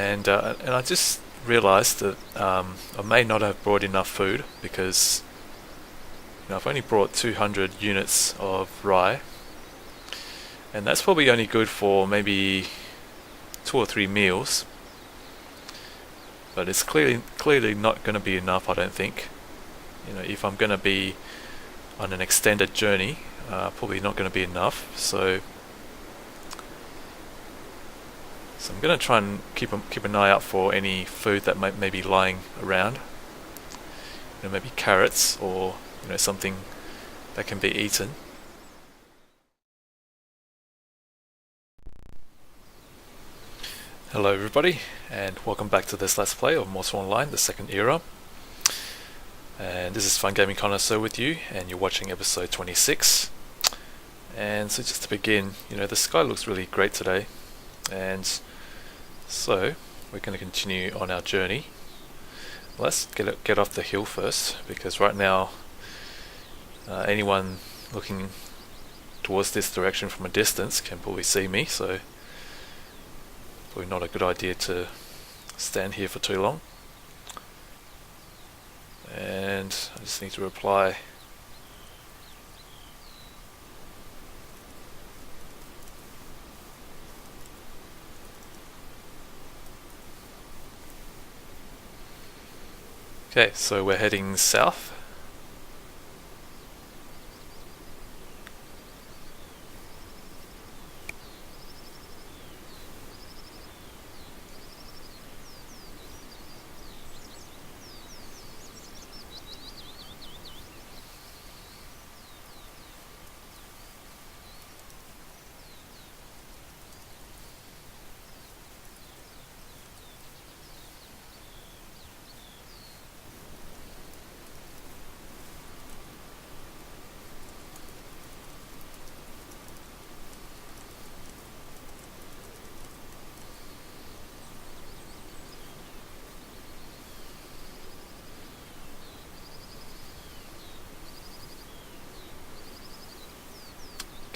and I just realised that I may not have brought enough food because I've only brought 200 units of rye, and that's probably only good for maybe 2 or 3 meals. But it's clearly not going to be enough, I don't think. If I'm going to be on an extended journey, probably not going to be enough. So I'm going to try and keep an eye out for any food that may be lying around. Maybe carrots or something that can be eaten. Hello everybody, and welcome back to this Let's Play of Morsel Online, the second era. And this is Fun Gaming Connoisseur with you, and you're watching episode 26. And so just to begin, the sky looks really great today. And so we're going to continue on our journey. Let's get off the hill first, because right now anyone looking towards this direction from a distance can probably see me, so probably not a good idea to stand here for too long. And I just need to reply. Okay, so we're heading south.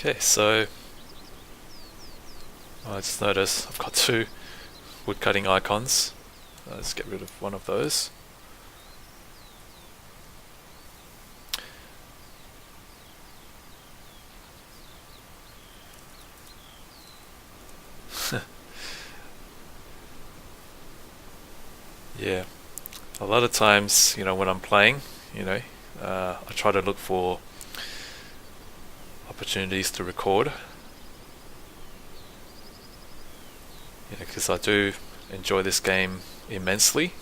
Okay, so I just noticed I've got two woodcutting icons. Let's get rid of one of those. Yeah, a lot of times, when I'm playing, I try to look for opportunities to record, because I do enjoy this game immensely.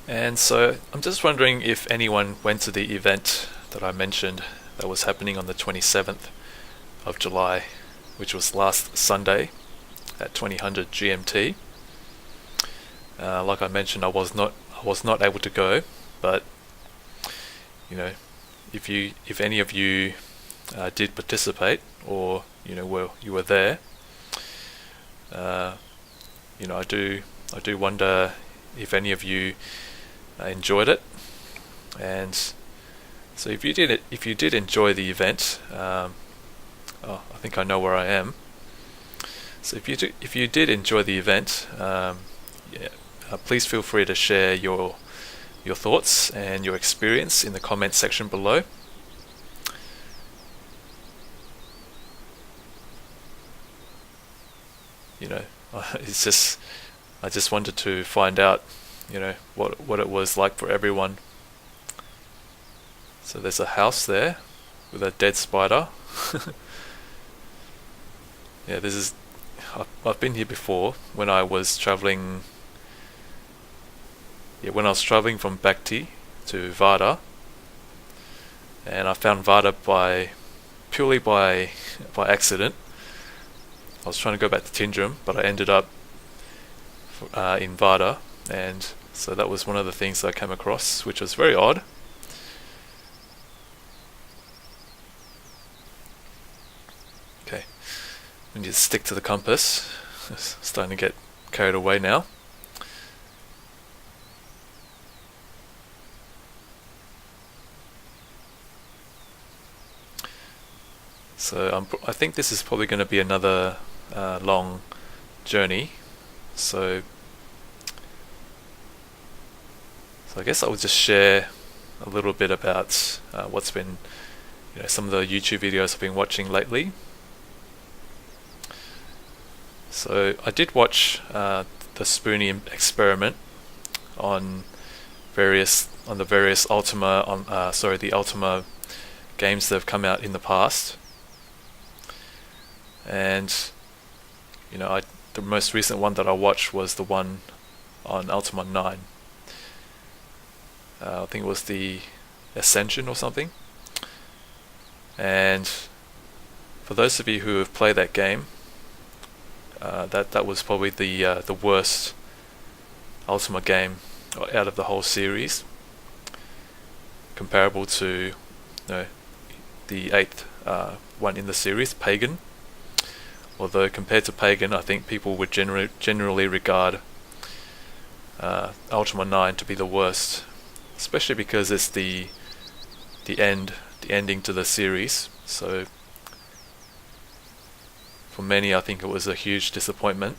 And so I'm just wondering if anyone went to the event that I mentioned that was happening on the 27th of July, which was last Sunday at 2000 GMT. Like I mentioned, I was not able to go, but if any of you did participate, or you were there, I do wonder if any of you enjoyed it. And so if you did enjoy the event, I think I know where I am. So if you did enjoy the event, please feel free to share your thoughts and your experience in the comments section below. It's just, I just wanted to find out what it was like for everyone. So there's a house there with a dead spider. Yeah, I've been here before when I was traveling. Yeah, when I was traveling from Bhakti to Vada, and I found Vada purely by accident. I was trying to go back to Tindrum, but I ended up in Vada, and So that was one of the things that I came across, which was very odd. Okay, we need to stick to the compass. It's starting to get carried away now. So I think this is probably going to be another long journey. So I guess I will just share a little bit about what's been, some of the YouTube videos I've been watching lately. So I did watch the Spoonie experiment on the various Ultima the Ultima games that have come out in the past, and the most recent one that I watched was the one on Ultima 9. I think it was the Ascension or something. And for those of you who have played that game, that was probably the worst Ultima game out of the whole series, comparable to the 8th one in the series, Pagan. Although compared to Pagan, I think people would generally regard Ultima 9 to be the worst, especially because it's the ending to the series. So for many, I think it was a huge disappointment.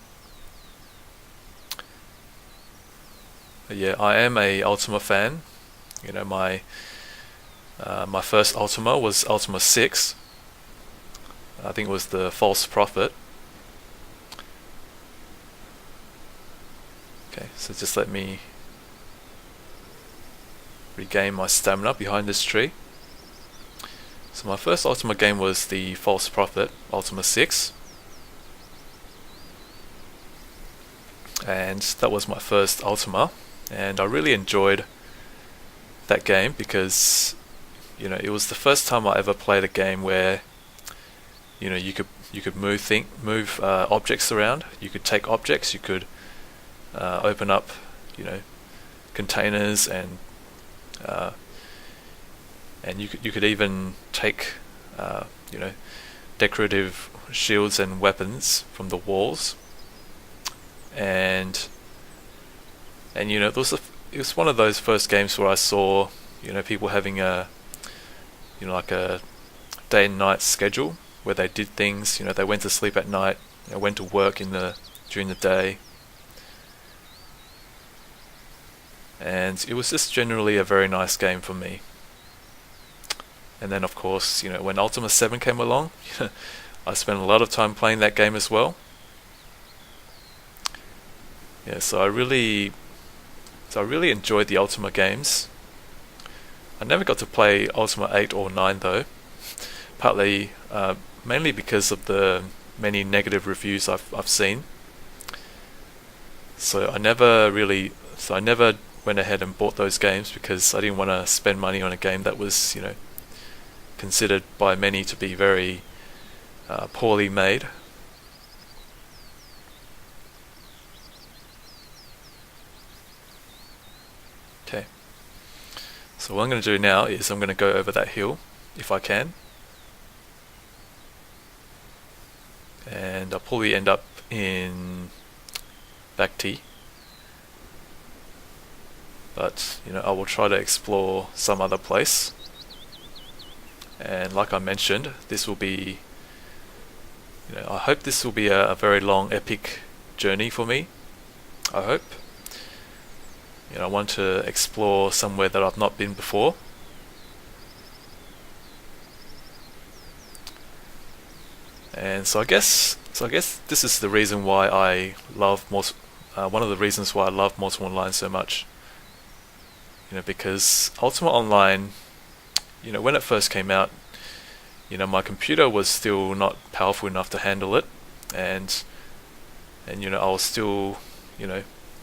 But yeah, I am a Ultima fan. My first Ultima was Ultima 6. I think it was the False Prophet. Okay, so just let me regain my stamina behind this tree. So my first Ultima game was the False Prophet, Ultima 6. And that was my first Ultima, and I really enjoyed that game because it was the first time I ever played a game where you could move objects around. You could take objects. You could open up containers, and you could even take decorative shields and weapons from the walls. And it was one of those first games where I saw people having a like a day and night schedule where they did things. They went to sleep at night, they went to work during the day, and it was just generally a very nice game for me. And then of course, when Ultima 7 came along, I spent a lot of time playing that game as well. Yeah, so I really enjoyed the Ultima games. I never got to play Ultima 8 or 9 though, partly mainly because of the many negative reviews I've seen. So I never went ahead and bought those games because I didn't want to spend money on a game that was considered by many to be very poorly made. Okay, so what I'm going to do now is I'm going to go over that hill if I can, and I'll probably end up in Bhakti, but I will try to explore some other place. And like I mentioned, this will be I hope this will be a very long epic journey for me. I hope. I want to explore somewhere that I've not been before. And so I guess this is the reason why I love one of the reasons why I love Ultima Online so much. Because Ultima Online, when it first came out, my computer was still not powerful enough to handle it, and I was still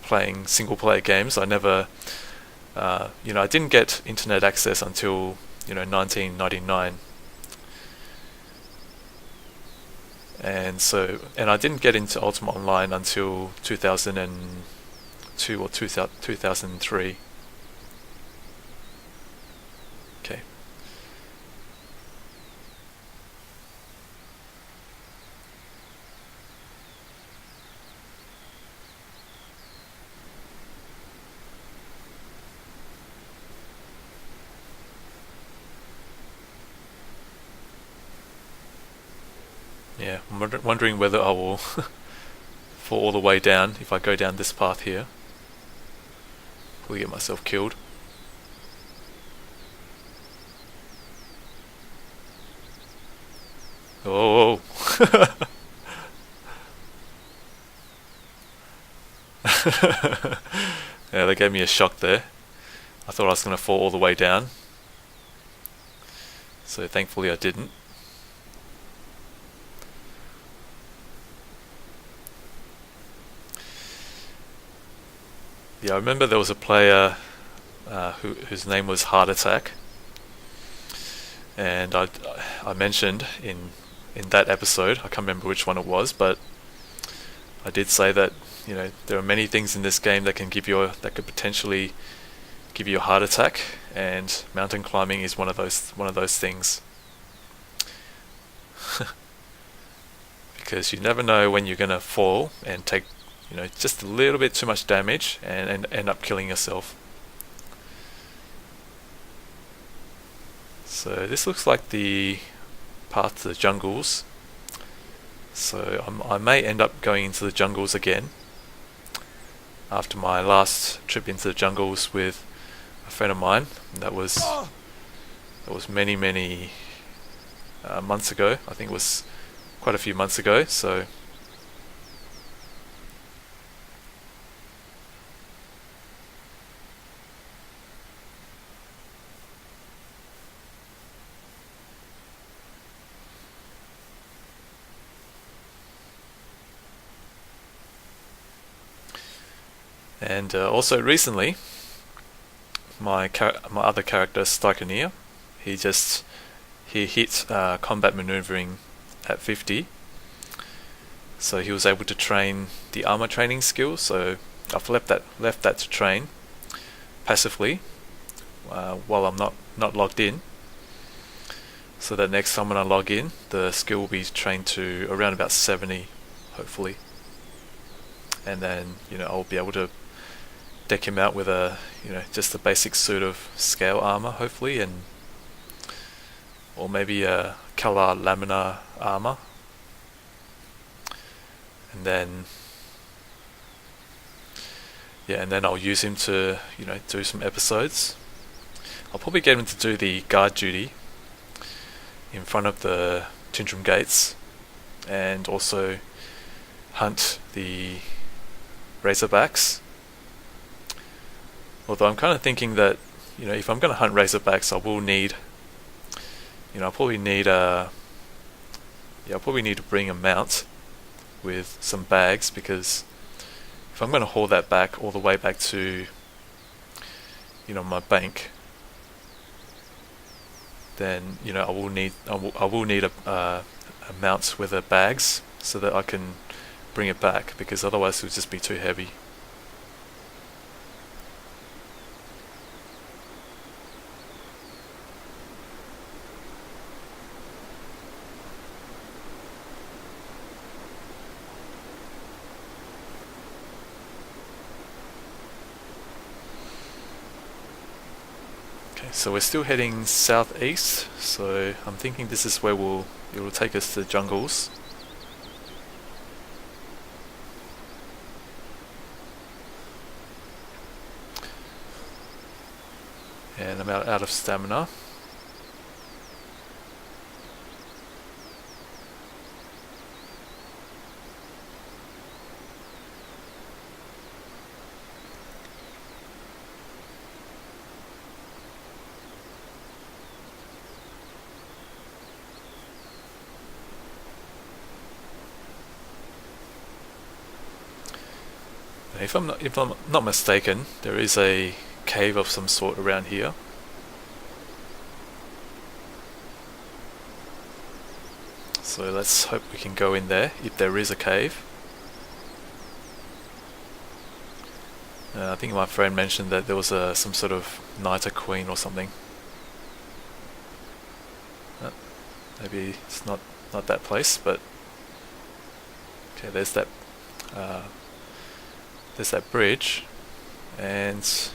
playing single player games. I never I didn't get internet access until 1999, and I didn't get into Ultima Online until 2003 2002 or 2003. Okay. Yeah, I'm wondering whether I will fall all the way down if I go down this path here. Probably get myself killed. Oh. Yeah, they gave me a shock there. I thought I was going to fall all the way down. So thankfully I didn't. Yeah, I remember there was a player whose name was Heart Attack, and I mentioned in that episode, I can't remember which one it was, but I did say that there are many things in this game that could potentially give you a heart attack, and mountain climbing is one of those things. Because you never know when you're gonna fall and take just a little bit too much damage and end up killing yourself. So this looks like the path to the jungles. So I may end up going into the jungles again after my last trip into the jungles with a friend of mine. That was many months ago. I think it was quite a few months ago. So and also recently, my other character Stykoneer, he hit combat maneuvering at 50, so he was able to train the armor training skill. So I've left that to train passively while I'm not logged in, so that next time when I log in, the skill will be trained to around about 70, hopefully, and then I'll be able to deck him out with just a basic suit of scale armor, hopefully, or maybe a Kalar laminar armor, and then I'll use him to do some episodes. I'll probably get him to do the guard duty in front of the Tundrum Gates, and also hunt the Razorbacks. Although I'm kind of thinking that if I'm going to hunt Razorbacks, I will need I'll probably need to bring a mount with some bags, because if I'm going to haul that back all the way back to my bank, then I will need a mount with the bags so that I can bring it back, because otherwise it would just be too heavy. So we're still heading southeast, so I'm thinking this is where it will take us to the jungles. And I'm out of stamina. If I'm not mistaken, there is a cave of some sort around here. So let's hope we can go in there if there is a cave. I think my friend mentioned that there was some sort of Nita Queen or something. Maybe it's not that place, but okay. Uh, there's that bridge, and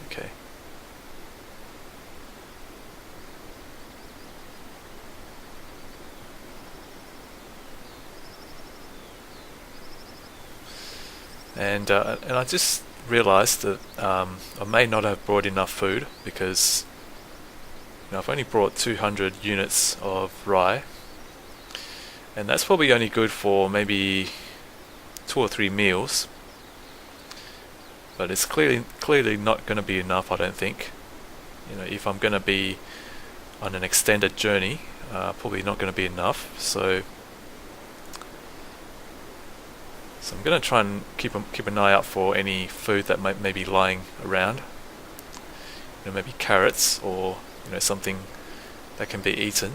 okay. And I just realised that I may not have brought enough food because I've only brought 200 units of rye, and that's probably only good for maybe 2 or 3 meals. But it's clearly not going to be enough, I don't think. If I'm going to be on an extended journey, probably not going to be enough. So I'm going to try and keep an eye out for any food that may be lying around. Maybe carrots or something that can be eaten.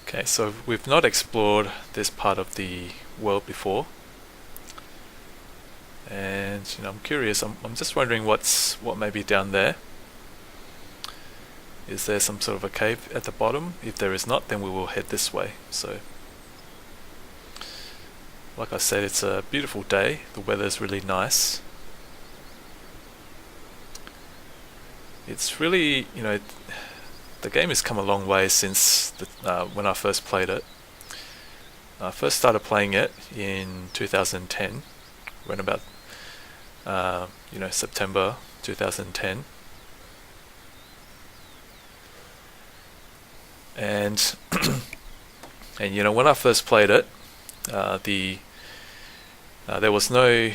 Okay, so we've not explored this part of the world before, and I'm curious. I'm just wondering what may be down there. Is there some sort of a cave at the bottom? If there is not, then we will head this way. So, like I said, it's a beautiful day. The weather's really nice. It's really, the game has come a long way since when I first played it. I first started playing it in 2010, when about September 2010, and and when I first played it, there was no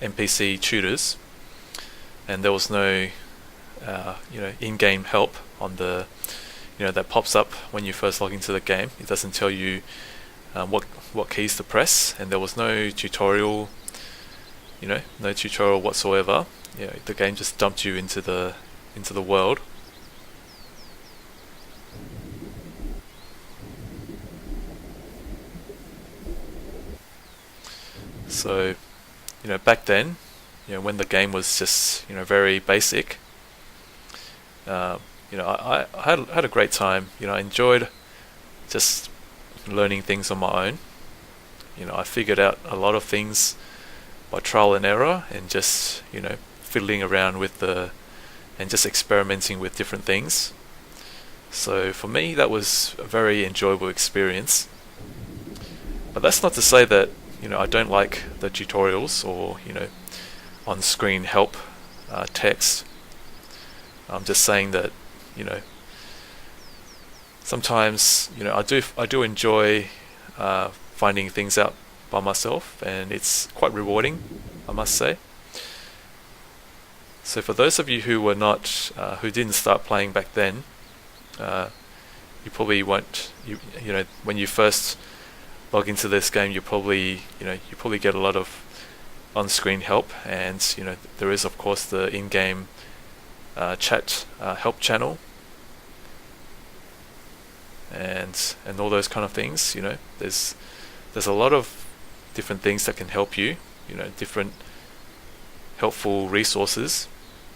NPC tutors, and there was no in-game help on the that pops up when you first log into the game. It doesn't tell you what keys to press, and there was no tutorial whatsoever. The game just dumped you into the world. So back then, when the game was just very basic, I had a great time. I enjoyed just learning things on my own. I figured out a lot of things by trial and error, and just fiddling around and just experimenting with different things. So for me, that was a very enjoyable experience. But that's not to say that I don't like the tutorials or on-screen help text. I'm just saying that sometimes I do enjoy finding things out by myself, and it's quite rewarding, I must say. So for those of you who were not who didn't start playing back then, you probably won't. When you first log into this game, you probably get a lot of on-screen help, and there is of course the in-game chat help channel, and all those kind of things. There's a lot of different things that can help you. Different helpful resources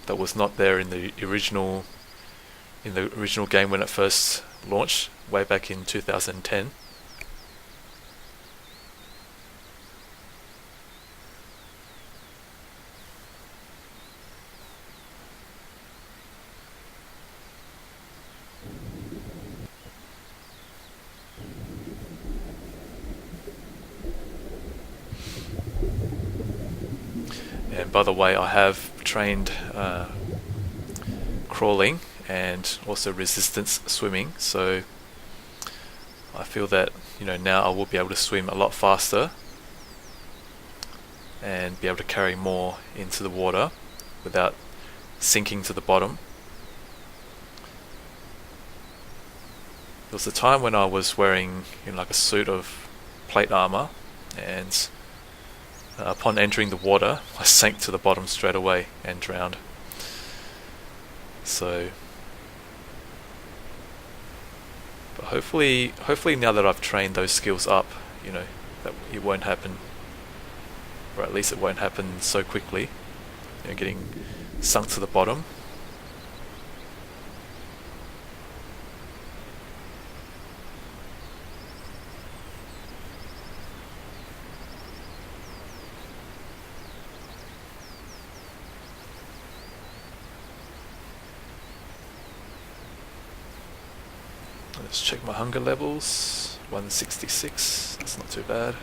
that was not there in the original game when it first launched way back in 2010. And by the way, I have trained crawling and also resistance swimming, so I feel that now I will be able to swim a lot faster and be able to carry more into the water without sinking to the bottom. was a time when I was wearing like a suit of plate armor, and upon entering the water, I sank to the bottom straight away and drowned. So, but hopefully now that I've trained those skills up, that it won't happen, or at least it won't happen so quickly. Getting sunk to the bottom. Let's check my hunger levels. 166, that's not too bad.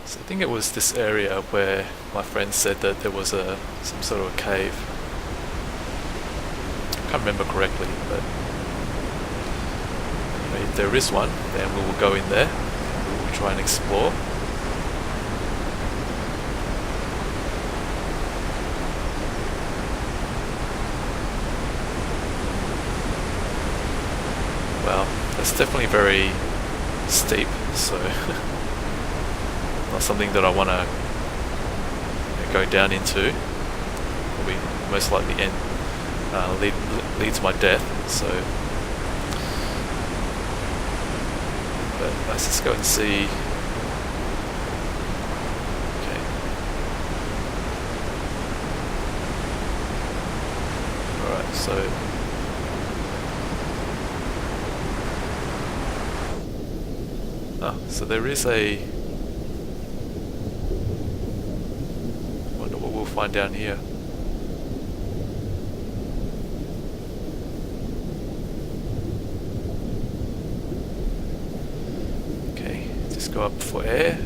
So I think it was this area where my friend said that there was some sort of a cave. I can't remember correctly, but if there is one, then we will go in there and we will try and explore. Well, that's definitely very steep, so not something that I want to go down into. Probably most likely lead to my death. So, but let's just go and see. Okay. Alright, so so there is a... Wonder what we'll find down here. Okay, just go up for air.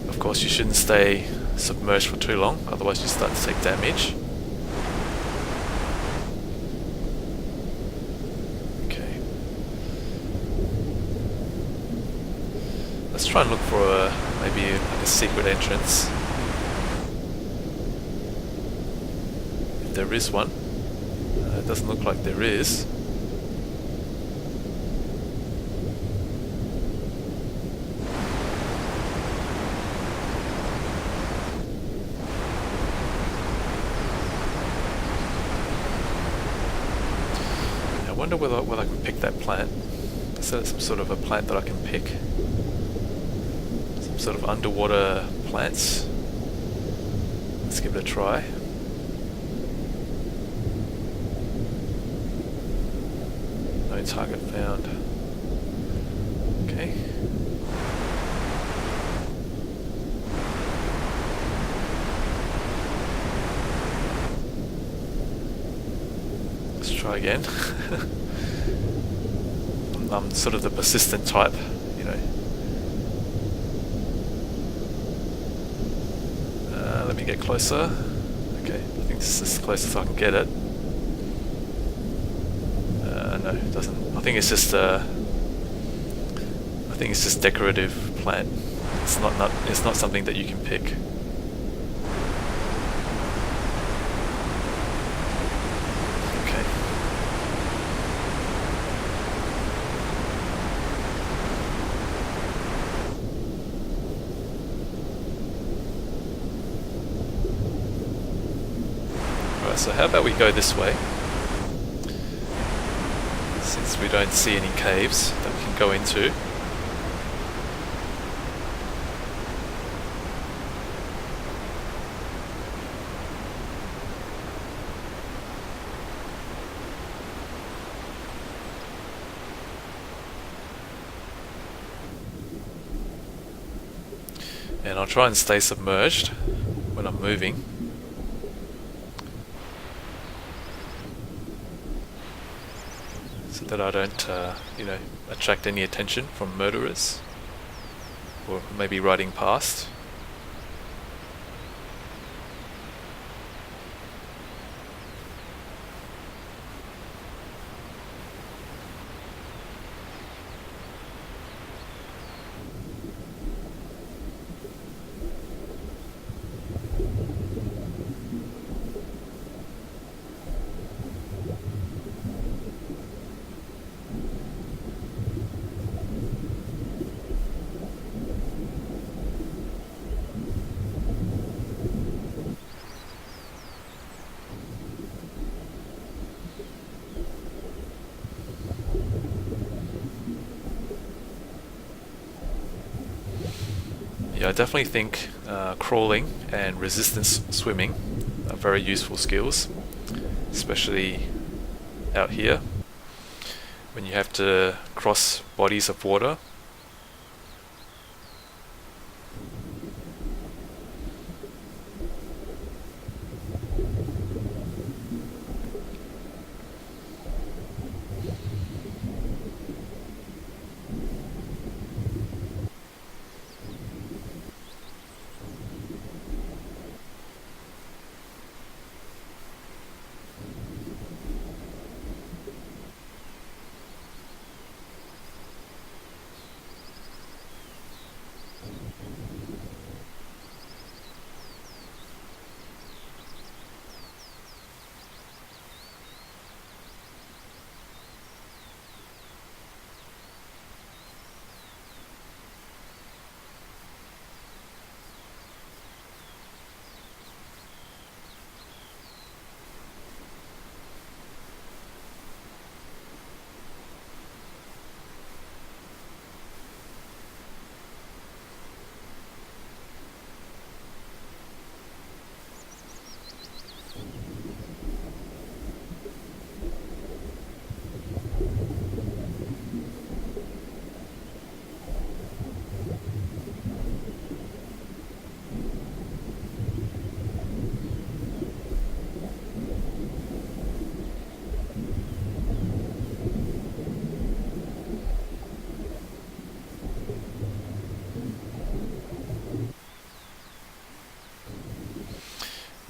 Of course you shouldn't stay submerged for too long, otherwise you start to take damage. Let's try and look for maybe like a secret entrance. If there is one. It doesn't look like there is. I wonder whether I can pick that plant. Is that some sort of a plant that I can pick? Sort of underwater plants. Let's give it a try. No target found. Okay. Let's try again. I'm sort of the persistent type, Let me get closer. Okay, I think this is as close as I can get it. No, it doesn't. I think it's just decorative plant. It's not something that you can pick. Okay. So how about we go this way, since we don't see any caves that we can go into. And I'll try and stay submerged when I'm moving. That I don't, attract any attention from murderers, or maybe riding past. I definitely think crawling and resistance swimming are very useful skills, especially out here when you have to cross bodies of water.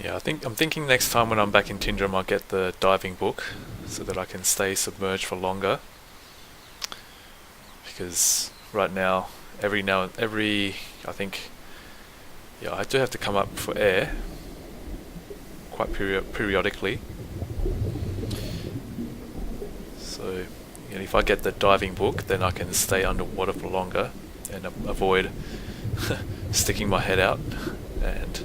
Yeah, I'm thinking next time when I'm back in Tindrum I'll get the diving book so that I can stay submerged for longer. Because right now, I think, yeah, I do have to come up for air quite periodically. So, if I get the diving book, then I can stay underwater for longer and avoid sticking my head out and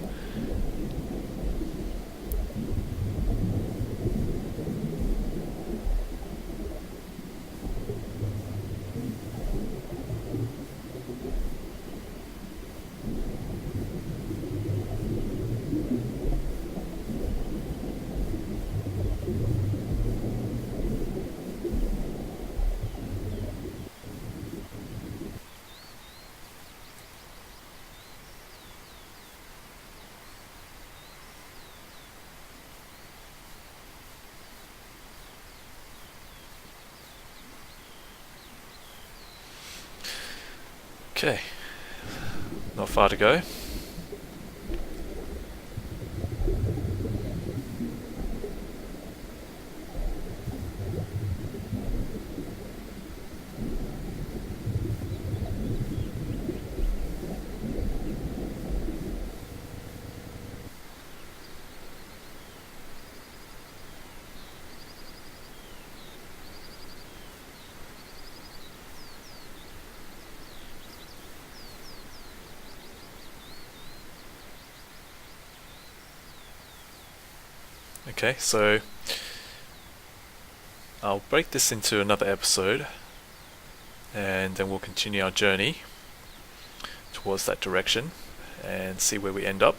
okay, not far to go. Okay, so I'll break this into another episode and then we'll continue our journey towards that direction and see where we end up.